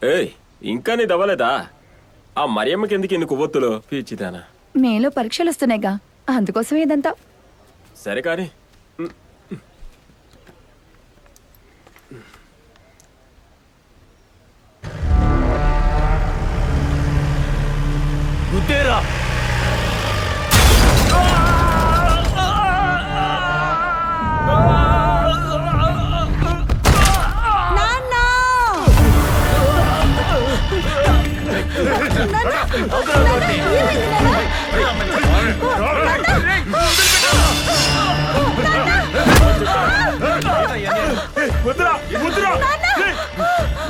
ఏయ్ ఇంకా నీ దవ్వలేదా? ఆ మరియమ్మకి ఎందుకు ఇన్ని కొవ్వొత్తులు పీచిదానా? మేలో పరీక్షలు వస్తున్నాయిగా, అందుకోసమే ఇదంతా. సరే కానీ గుద్దేరా.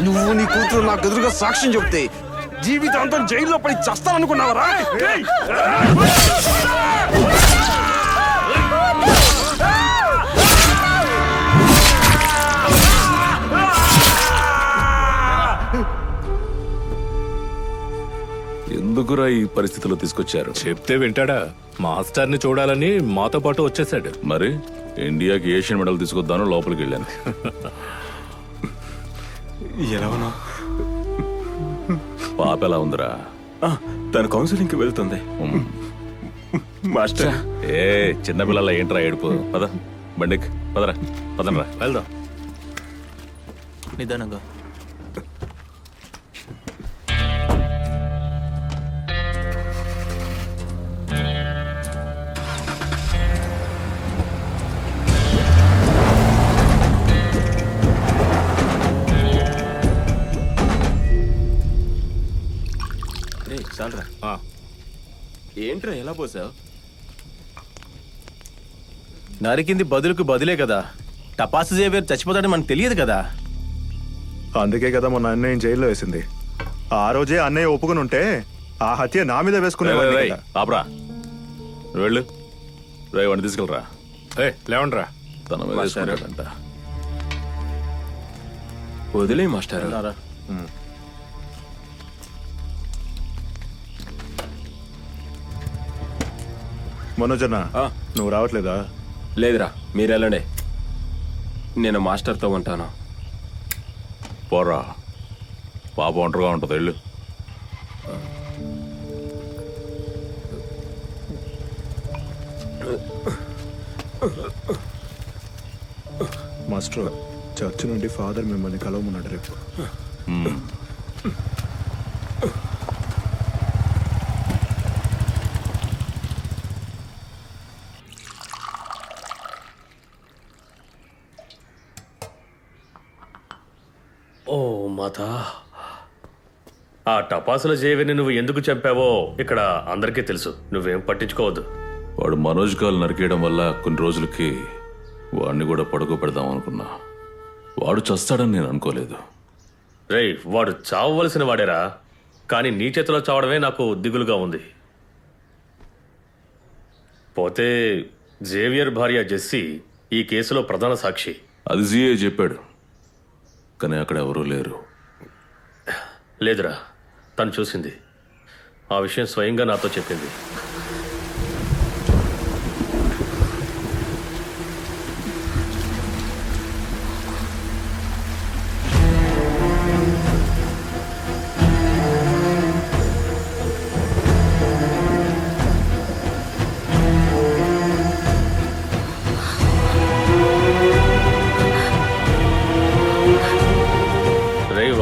నువ్వు నీ కూతురు నాకు ఎదురుగా సాక్ష్యం చెప్తే జీవితాంతం జైల్లో పడి చస్తాననుకున్నావరా? ఎందుకురా ఈ పరిస్థితిలో తీసుకొచ్చారు? చెప్తే వింటాడా? మాస్టర్ని చూడాలని మాతో పాటు వచ్చేసాడు. మరి ఇండియాకి ఏషియన్ మెడల్ తీసుకొద్దాను లోపలికి వెళ్ళాను. ఎలా ఉన్నా? పాప ఎలా ఉందిరా? తన కౌన్సిలింగ్కి వెళ్తుంది. మాస్టర్ ఏ చిన్నపిల్లల ఏంట్రా ఏడుపు? పద బండికి పదరా, పదనరా వెళ్దాం. నిదానంగా. చాలరా. ఏంట్రా ఎలా పోసావు? నరికింది బదులుకు బదులే కదా. టపాసు జేవియర్ చచ్చిపోతాడని మనకు తెలియదు కదా. అందుకే కదా మొన్న అన్నయ్య జైల్లో వేసింది. ఆ రోజే అన్నయ్య ఒప్పుకుని ఉంటే ఆ హత్య నా మీద వేసుకునేవాడిని కదా. పాపరా వెళ్ళు. రేయ్ వాడిని తీసుకెళ్ళరా. లేవండ్రా. తన మీద వేసుకున్నాడంట. వదిలే మాస్టర్. మనోజన్న నువ్వు రావట్లేదా? లేదురా, మీరెళ్ళండి. నేను మాస్టర్తో ఉంటాను. పోరా, పాప ఒంటరిగా ఉంటుంది. వెళ్ళు. మాస్టర్, చర్చ్ నుండి ఫాదర్ మిమ్మల్ని కలవమన్నాడు రేపు. ఓ మాతా, ఆ టపాసుల జేవిని నువ్వు ఎందుకు చంపావో ఇక్కడ అందరికీ తెలుసు. నువ్వేం పట్టించుకోవద్దు. వాడు మనోజ్ కాలు నరికేయడం వల్ల కొన్ని రోజులకి వాడిని కూడా పడుకోబెడదాం అనుకున్నా. వాడు చస్తాడని నేను అనుకోలేదు. రేయ్, వాడు చావవలసిన వాడేరా, కానీ నీ చేతిలో చావడమే నాకు దిగులుగా ఉంది. పోతే జేవియర్ భార్య జెస్సీ ఈ కేసులో ప్రధాన సాక్షి. అది జీఏ చెప్పాడు, కానీ అక్కడ ఎవరూ లేరు. లేదురా, తను చూసింది. ఆ విషయం స్వయంగా నాతో చెప్పింది.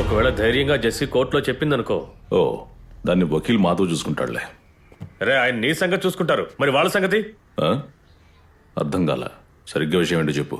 ఒకవేళ ధైర్యంగా జెస్సీ కోర్టులో చెప్పిందనుకో. ఓ, దాన్ని వకీల్ మాతో చూసుకుంటాడులే. రే, ఆయన నీ సంగతి చూసుకుంటారు, మరి వాళ్ళ సంగతి? అర్థం కాల. సరిగ్గా విషయం ఏంటో చెప్పు.